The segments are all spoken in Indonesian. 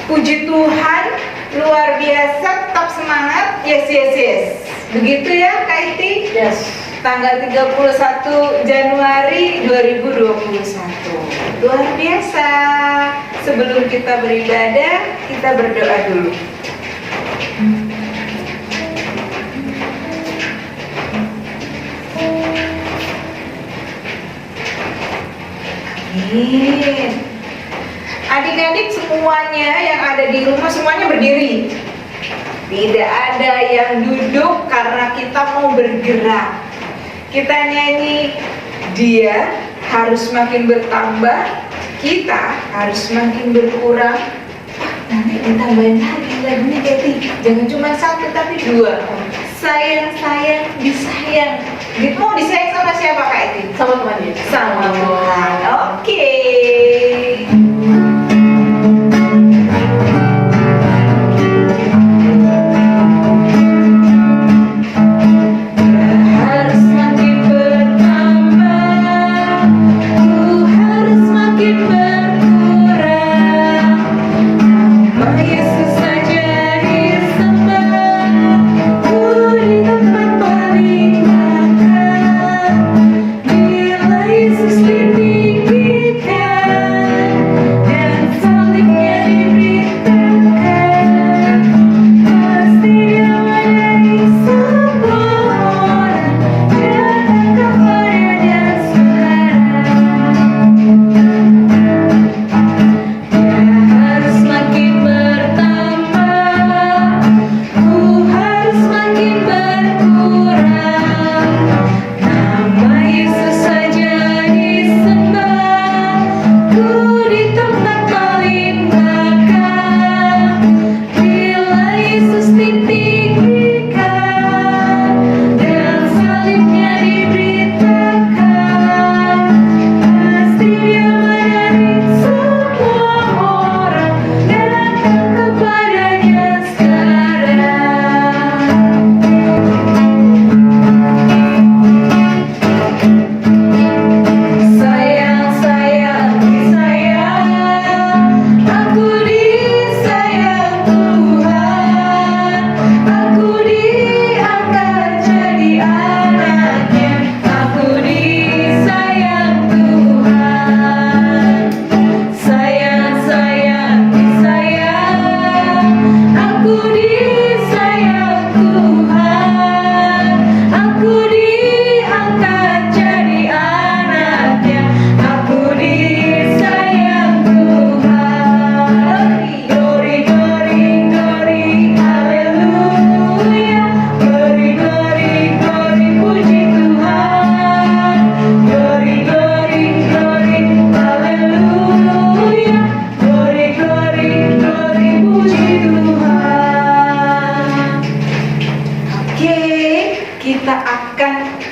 Puji Tuhan, luar biasa, tetap semangat. Yes. Begitu ya Kak Iti? Yes. Tanggal 31 Januari 2021. Luar biasa. Sebelum kita beribadah, kita berdoa dulu. Amin. Adik-adik semuanya yang ada di rumah semuanya berdiri. Tidak ada yang duduk karena kita mau bergerak. Kita nyanyi, dia harus makin bertambah, kita harus makin berkurang. Nanti ditambahin lagi lagunya Keti. Jangan cuma satu tapi dua. Sayang, disayang. Gitu mau disayang sama siapa Kak Eti? Sama temannya. Sama Tuhan. Oke.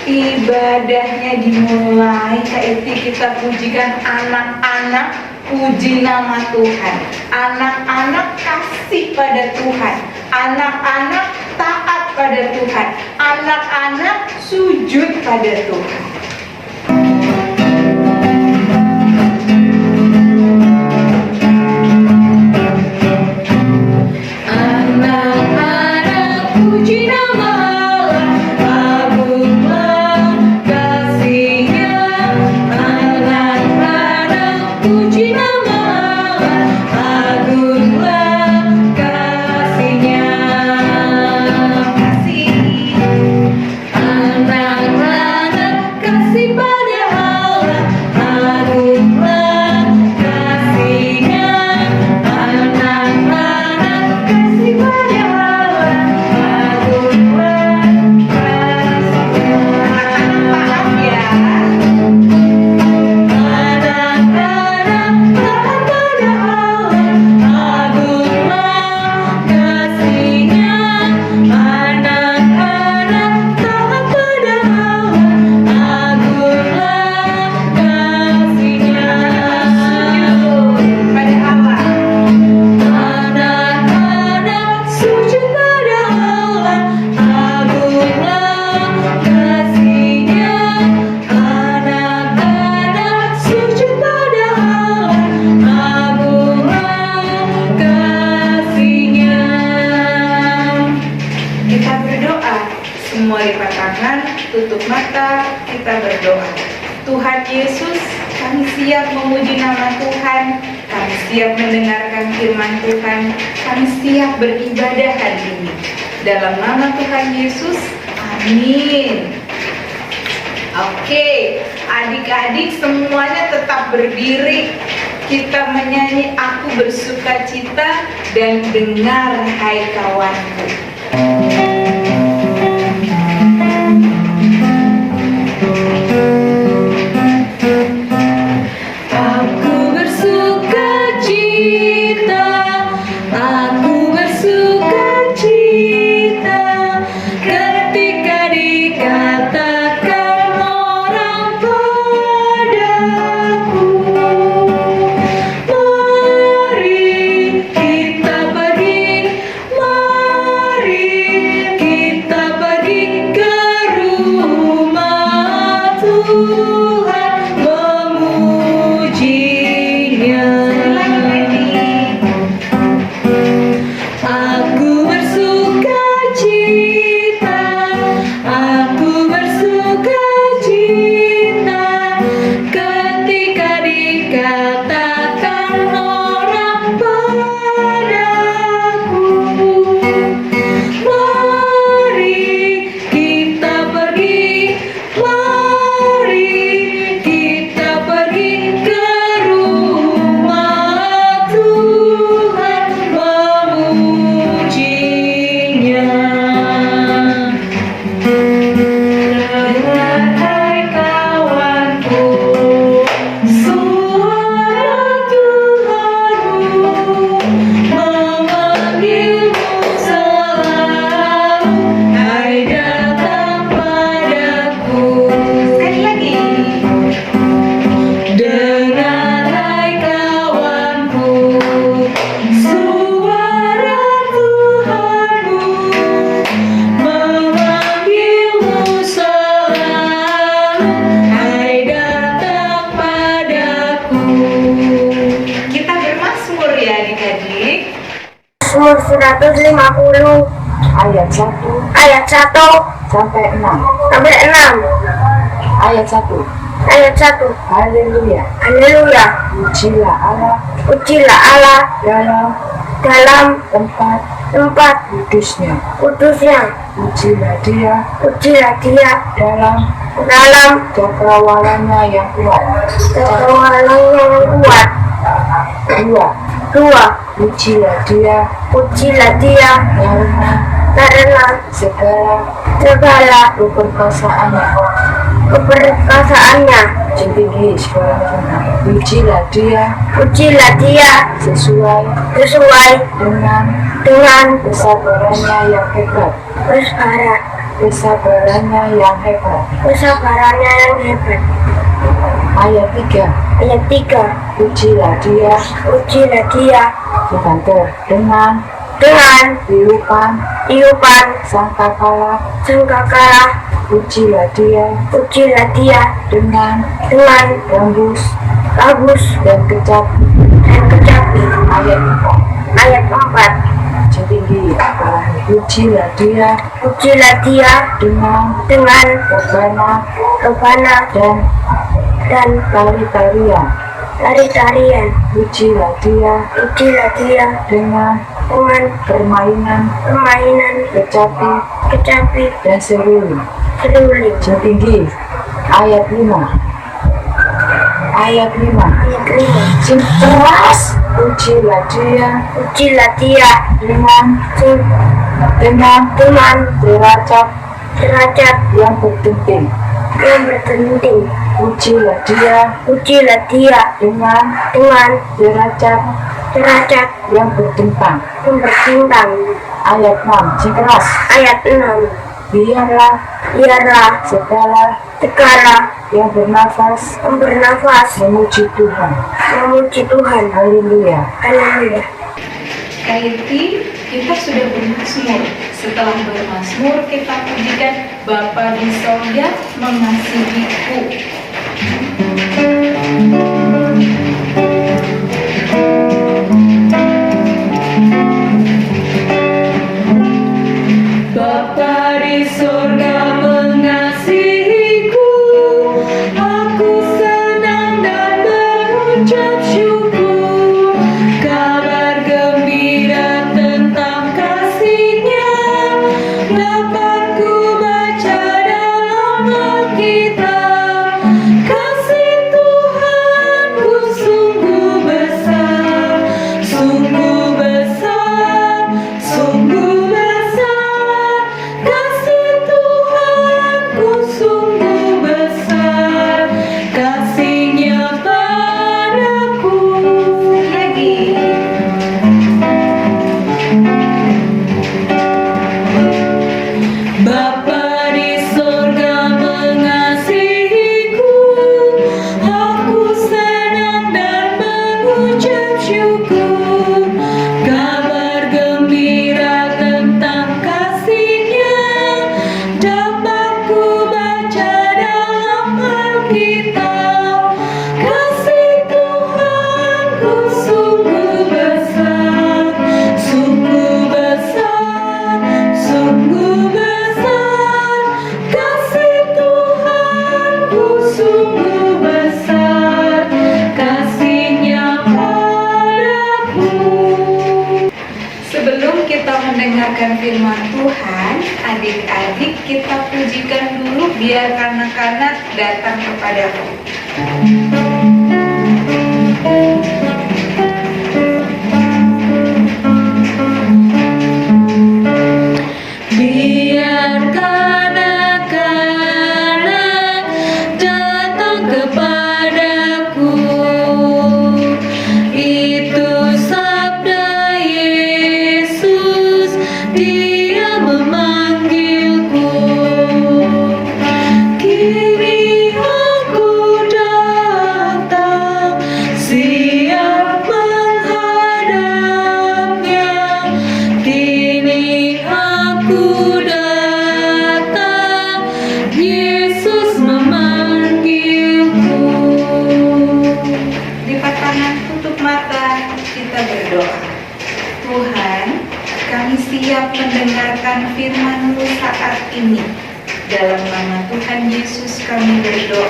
Ibadahnya dimulai, Kak Iti, kita pujikan anak-anak, puji nama Tuhan. Anak-anak kasih pada Tuhan, anak-anak taat pada Tuhan, anak-anak sujud pada Tuhan. Kasih tenang, tutup mata, kita berdoa. Tuhan Yesus, kami siap memuji nama Tuhan, kami siap mendengarkan firman Tuhan, kami siap beribadah hari ini. Dalam nama Tuhan Yesus, amin. Oke, adik-adik semuanya tetap berdiri. Kita menyanyi Aku Bersuka Cita dan Dengar Hai Kawanku. Aku bersuka cita, aku bersuka cita ketika dikatakan orang padaku, mari kita pergi, mari kita pergi ke rumah Tuhan memujinya. Aku bersuka cita, aku bersuka cita ketika dikatakan orang padaku, mari kita pergi, mari kita pergi ke rumah Tuhan memujinya. Dengar hai kawanku, suara Tuhanmu memanggilmu selalu, hai datang padaku. Sekali lagi. Dengar hai kawanku, suara Tuhanmu memanggilmu selalu, hai datang padaku. Kita bermazmur ya adik-adik. Mazmur 150 Ayat 1 ayat 1 sampai 6. sampai 6. Ayat 1. Ayat 1. Haleluya. Haleluya. Pujilah Allah Pujilah Allah dalam dalam tempat kudusnya. Pujilah Dia Pujilah Dia dalam dalam cakawalannya yang kuat. cakawalannya yang kuat. 2. 2. Pujilah Dia Pujilah Dia karena karena segala segala keperkasaannya. keperkasaannya. Tinggi suaranya. Pujilah Dia Pujilah Dia sesuai sesuai dengan dengan kesabarannya yang hebat. Kesabarannya yang hebat. kesabarannya yang hebat. Ayat 3. Ayat 3. Pujilah Dia Pujilah Dia dengan dengan tiupan sangkakala. Pujilah Dia Pujilah Dia dengan dengan gambus bagus dan kecapi. ayat 4. Ayat 4. Tinggi. Pujilah Dia Pujilah Dia dengan dengan rebana dan tari-tarian. tari-tarian. Pujilah Dia Pujilah Dia dengan permainan kecapi dan seruling. Tinggi. Ayat 5. Ayat 5. Sing keras. Pujilah Dia Pujilah Dia dengan derajat derajat yang bergenting. Pujilah Dia Pujilah Dia dengan derajat derajat yang bertentang. yang bertentang. Ayat 6. Sing keras. Ayat 6. Biarlah segala yang bernafas memuji Tuhan. Haleluya. Haleluya. Kaiti, kita sudah bermazmur. Setelah bermazmur, kita pujikan Bapa di sorga mengasihiku. Bapa di sorga mengasihiku. kanak-kanak datang kepadaku. Biarkan anak-anak datang kepadaku. Itu sabda Yesus, Dia memanggilku. Kini aku datang, siap menghadapnya. Kini aku datang, Yesus memanggilku. Lipat tangan, tutup mata, kita berdoa. Tuhan, kami siap mendengarkan firman-Mu saat ini. Dalam nama Tuhan Yesus kami berdoa.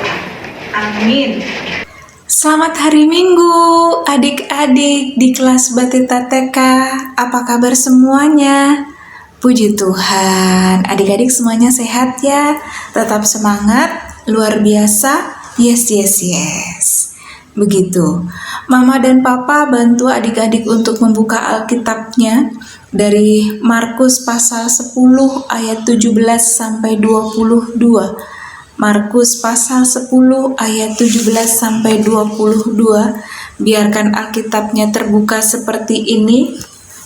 Amin. Selamat hari Minggu, adik-adik di kelas Batita TK. Apa kabar semuanya? Puji Tuhan, adik-adik semuanya sehat ya. Tetap semangat, luar biasa. Yes, yes, yes. Begitu. Mama dan Papa bantu adik-adik untuk membuka Alkitabnya dari Markus pasal 10 ayat 17 sampai 22. Markus pasal 10 ayat 17 sampai 22. Biarkan Alkitabnya terbuka seperti ini.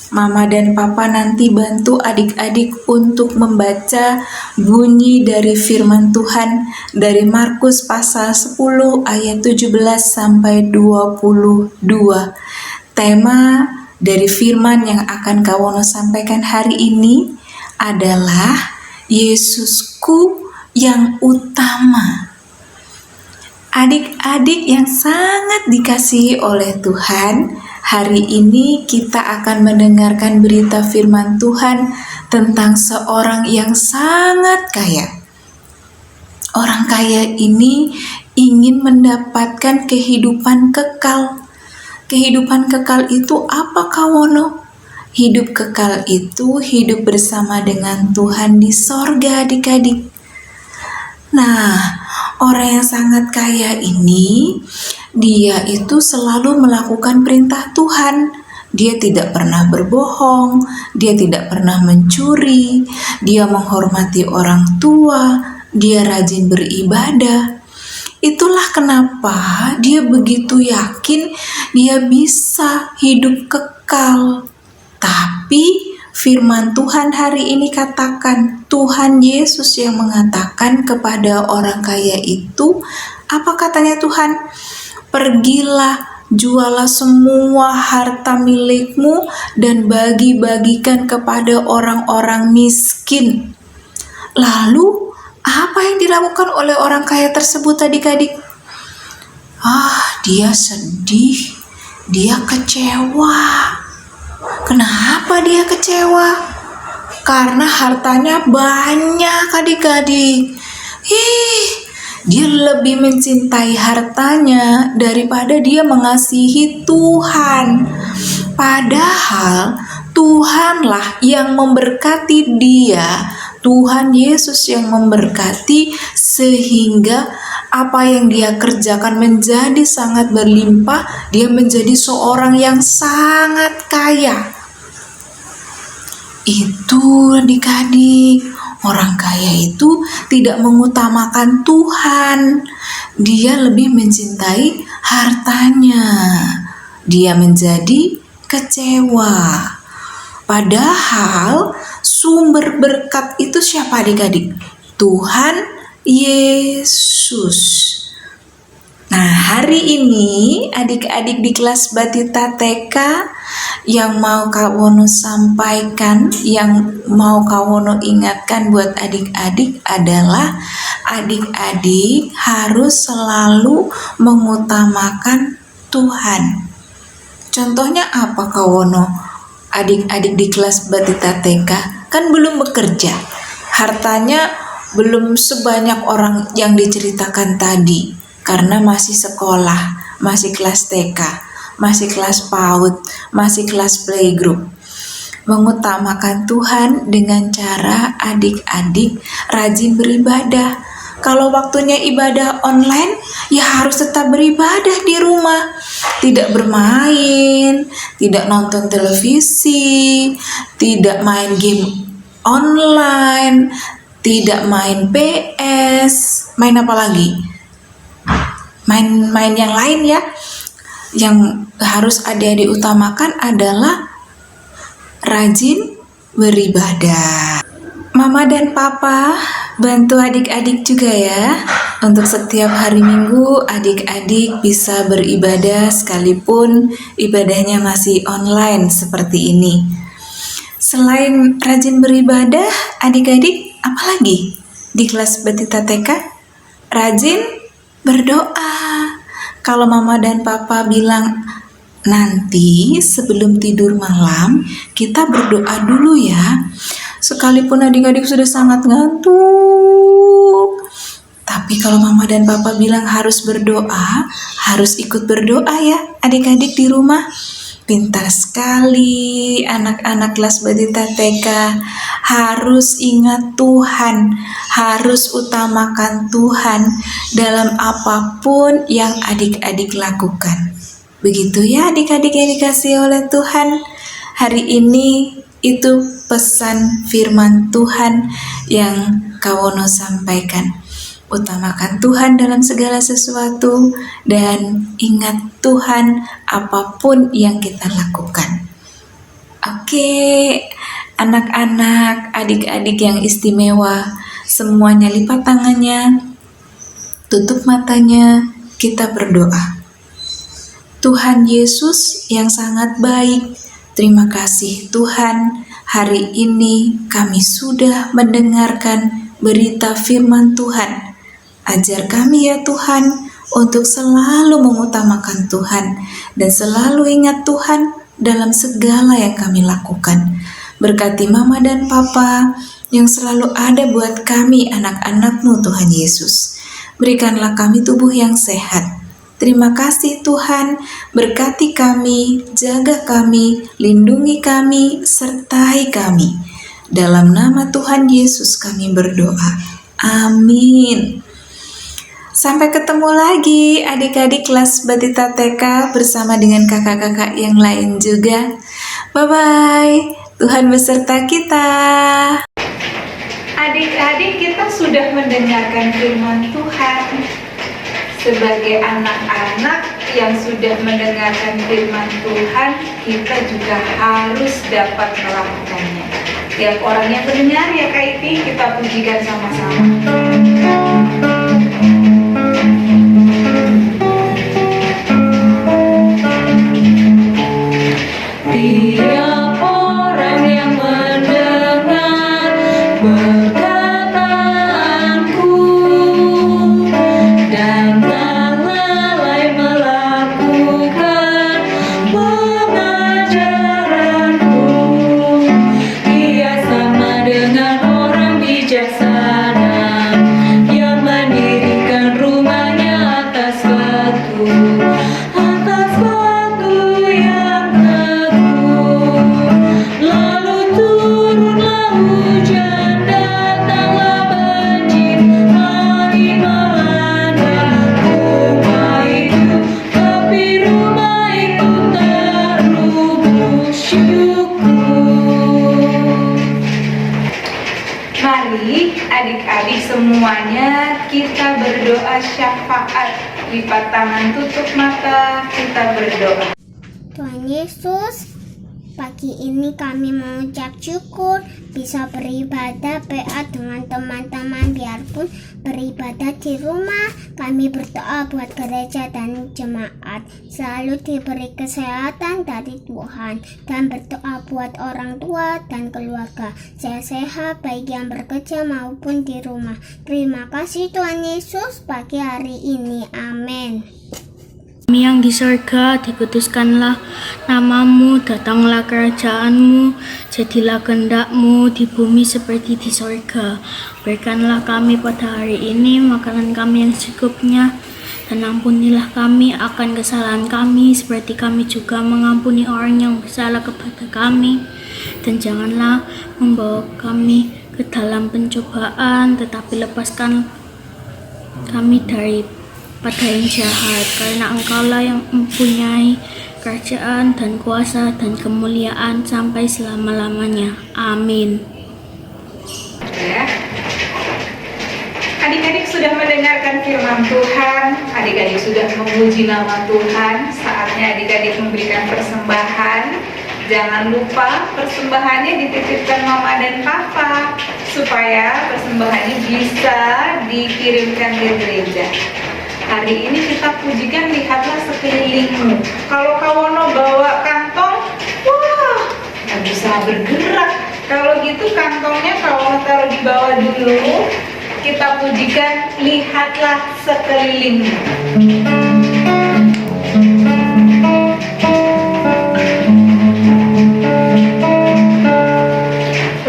Mama dan Papa nanti bantu adik-adik untuk membaca bunyi dari firman Tuhan dari Markus pasal 10 ayat 17 sampai 22. Tema dari firman yang akan Kawono sampaikan hari ini adalah Yesusku yang utama. Adik-adik yang sangat dikasihi oleh Tuhan, hari ini kita akan mendengarkan berita firman Tuhan tentang seorang yang sangat kaya. Orang kaya ini ingin mendapatkan kehidupan kekal. Kehidupan kekal itu apa, Kawono? Hidup kekal itu hidup bersama dengan Tuhan di sorga, adik-adik. Nah, orang yang sangat kaya ini, dia itu selalu melakukan perintah Tuhan. Dia tidak pernah berbohong, dia tidak pernah mencuri, dia menghormati orang tua, dia rajin beribadah. Itulah kenapa dia begitu yakin dia bisa hidup kekal. Tapi firman Tuhan hari ini katakan, Tuhan Yesus yang mengatakan kepada orang kaya itu, apa katanya Tuhan? Pergilah, jualah semua harta milikmu dan bagi-bagikan kepada orang-orang miskin. Lalu, apa yang dilakukan oleh orang kaya tersebut adik-adik? Dia sedih, dia kecewa. Kenapa dia kecewa? Karena hartanya banyak adik-adik. Dia lebih mencintai hartanya daripada dia mengasihi Tuhan. Padahal Tuhanlah yang memberkati dia. Tuhan Yesus yang memberkati sehingga apa yang dia kerjakan menjadi sangat berlimpah. Dia menjadi seorang yang sangat kaya. Itu adik-adik, orang kaya itu tidak mengutamakan Tuhan. Dia lebih mencintai hartanya. Dia menjadi kecewa. Padahal sumber berkat itu siapa adik-adik? Tuhan Yesus. Nah, hari ini adik-adik di kelas Batita TK yang mau Kawono sampaikan, yang mau Kawono ingatkan buat adik-adik adalah adik-adik harus selalu mengutamakan Tuhan. Contohnya apa, Kawono? Adik-adik di kelas Batita TK kan belum bekerja, hartanya belum sebanyak orang yang diceritakan tadi karena masih sekolah, masih kelas TK, masih kelas PAUD, masih kelas playgroup. Mengutamakan Tuhan dengan cara adik-adik rajin beribadah, Kalau waktunya ibadah online, ya harus tetap beribadah di rumah. Tidak bermain, tidak nonton televisi, tidak main game online, tidak main PS, main apa lagi? Main-main yang lain ya. Yang harus adik-adik utamakan adalah rajin beribadah. Mama dan Papa bantu adik-adik juga ya. Untuk setiap hari Minggu adik-adik bisa beribadah sekalipun ibadahnya masih online seperti ini. Selain rajin beribadah, adik-adik apalagi di kelas Batita TK? Rajin berdoa. Kalau Mama dan Papa bilang nanti sebelum tidur malam kita berdoa dulu ya. Sekalipun adik-adik sudah sangat ngantuk, tapi kalau Mama dan Papa bilang harus berdoa, harus ikut berdoa ya adik-adik di rumah. Pintar sekali anak-anak kelas Batita TK. Harus ingat Tuhan, harus utamakan Tuhan dalam apapun yang adik-adik lakukan. Begitu ya adik-adik yang dikasih oleh Tuhan. Hari ini itu pesan firman Tuhan yang Kawono sampaikan. Utamakan Tuhan dalam segala sesuatu dan ingat Tuhan apapun yang kita lakukan. Oke, anak-anak, adik-adik yang istimewa, semuanya lipat tangannya, tutup matanya, kita berdoa. Tuhan Yesus yang sangat baik, terima kasih Tuhan, hari ini kami sudah mendengarkan berita firman Tuhan. Ajar kami ya Tuhan untuk selalu mengutamakan Tuhan dan selalu ingat Tuhan dalam segala yang kami lakukan. Berkati Mama dan Papa yang selalu ada buat kami anak-anak-Mu Tuhan Yesus. Berikanlah kami tubuh yang sehat. Terima kasih Tuhan, berkati kami, jaga kami, lindungi kami, sertai kami. Dalam nama Tuhan Yesus kami berdoa. Amin. Sampai ketemu lagi adik-adik kelas Batita TK bersama dengan kakak-kakak yang lain juga. Bye-bye. Tuhan beserta kita. Adik-adik, kita sudah mendengarkan firman Tuhan. Sebagai anak-anak yang sudah mendengarkan firman Tuhan, kita juga harus dapat melakukannya. Tiap orang yang mendengar ya Kak Iti, kita pujikan sama-sama. Tiap orang yang mendengar perkataanku dan tak lalai melakukan pengajaranku, ia sama dengan orang bijaksana yang mendirikan rumahnya atas batu yang lalu turunlah hujan, datanglah banjir, angin melanda rumah itu, tapi rumah itu terubuk syukur. Mari adik-adik semuanya kita berdoa syafaat. Lipat tangan, tutup mata, kita berdoa. Tuhan Yesus, pagi ini kami mengucap syukur bisa beribadah PA dengan teman-teman. Biarpun beribadah di rumah, kami berdoa buat gereja dan jemaat selalu diberi kesehatan dari Tuhan, dan berdoa buat orang tua dan keluarga sehat-sehat baik yang bekerja maupun di rumah. Terima kasih Tuhan Yesus pagi hari ini. Amin. Kami yang di surga, dikuduskanlah namamu, datanglah kerajaanmu, jadilah kehendak-Mu di bumi seperti di surga. Berikanlah kami pada hari ini makanan kami yang secukupnya, dan ampunilah kami akan kesalahan kami, seperti kami juga mengampuni orang yang bersalah kepada kami. Dan janganlah membawa kami ke dalam pencobaan, tetapi lepaskan kami daripada yang jahat, karena Engkaulah yang mempunyai kerajaan dan kuasa dan kemuliaan sampai selama-lamanya. Amin. Ya. Adik-adik sudah mendengarkan firman Tuhan, adik-adik sudah memuji nama Tuhan. Saatnya adik-adik memberikan persembahan. Jangan lupa persembahannya dititipkan mama dan papa supaya persembahannya bisa dikirimkan ke gereja. Hari ini kita pujikan, lihatlah sekelilingmu. Kalau kawono bawa kantong, wah, nggak bisa bergerak. Kalau gitu kantongnya kawono taruh di bawah dulu. Kita pujikan, lihatlah sekelilingmu.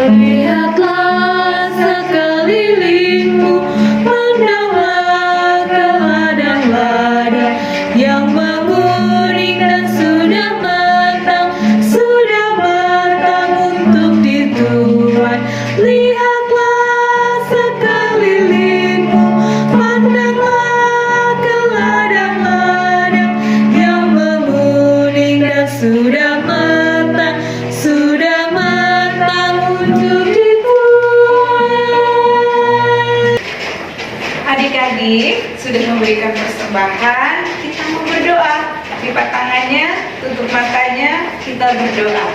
Lihatlah sekelilingmu, pandanglah ke ladang-ladang yang menguning dan sudah matang untuk dituai. Lihatlah sekelilingmu, pandanglah ke ladang-ladang yang menguning dan sudah matang untuk dituai. Adik-adik sudah memberikan persembahan, kita mau berdoa. Lipat tangannya, tutup matanya, kita berdoa.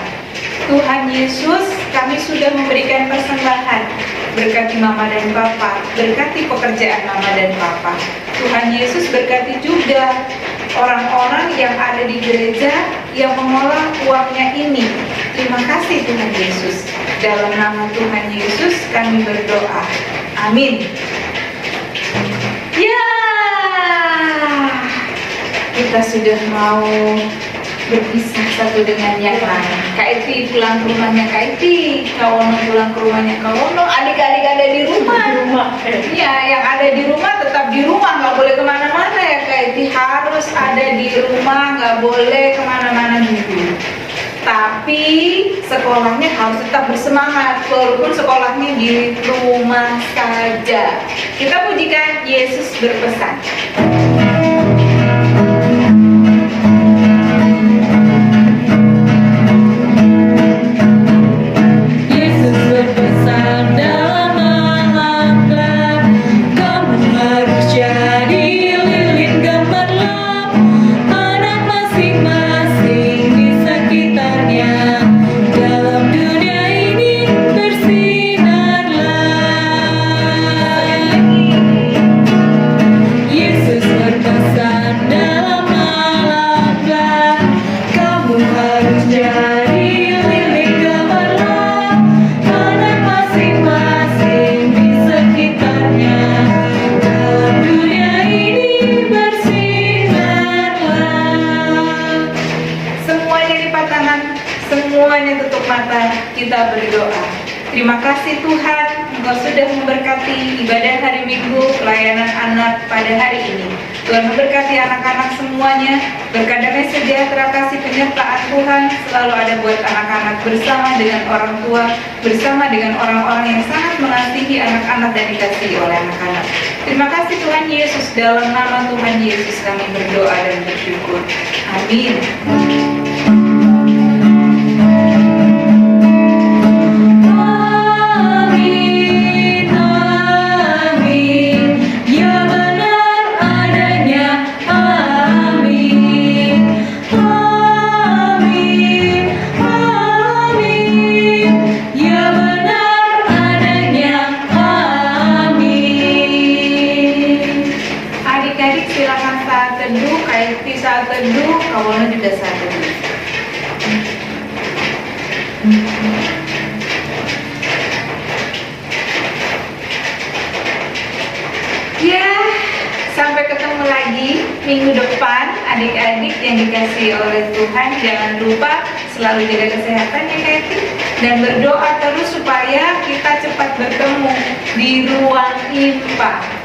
Tuhan Yesus, kami sudah memberikan persembahan. Berkati mama dan papa, berkati pekerjaan mama dan papa. Tuhan Yesus berkati juga orang-orang yang ada di gereja yang mengolah uangnya ini. Terima kasih Tuhan Yesus. Dalam nama Tuhan Yesus kami berdoa. Amin. Ya, kita sudah mau berpisah satu dengan yang lain. Kak Eti pulang ke rumahnya Kak Eti, Kak Wono pulang ke rumahnya Kak Wono, adik-adik ada di rumah. Iya, yang ada di rumah tetap di rumah, nggak boleh kemana-mana ya Kak Eti, harus ada di rumah, nggak boleh kemana-mana dulu. Tapi sekolahnya harus tetap bersemangat, walaupun sekolahnya di rumah saja. Kita pujikan Yesus berpesan. Yesus berpesan dalam malam gelap, kamu harus jadi lilin gemerlap, anak masing-masing di sekitarnya. Dalam dunia ini bersinarlah. Yesus berpesan dalam malam gelap, kamu harus jadi lilin gemerlap, anak masing-masing di sekitarnya. Dalam dunia ini bersinarlah. Semuanya lipat tangan, semuanya tutup mata, kita berdoa. Terima kasih Tuhan, Engkau sudah memberkati ibadah hari Minggu, pelayanan anak pada hari ini. Tuhan memberkati anak-anak semuanya, berkat damai sejahtera kasih penyertaan Tuhan selalu ada buat anak-anak, bersama dengan orang tua, bersama dengan orang-orang yang sangat mengasihi anak-anak dan dikasihi oleh anak-anak. Terima kasih Tuhan Yesus, dalam nama Tuhan Yesus kami berdoa dan bersyukur. Amin. Amin, amin, ya benar adanya. Amin, amin, amin, ya benar adanya. Amin. Adik-adik silakan saat teduh, Kak Esti saat teduh, Kak Wono juga saat teduh. Ya, sampai ketemu lagi minggu depan adik-adik yang dikasihi oleh Tuhan. Jangan lupa selalu jaga kesehatan ya Kak Eti, dan berdoa terus supaya kita cepat bertemu di ruang IMPA.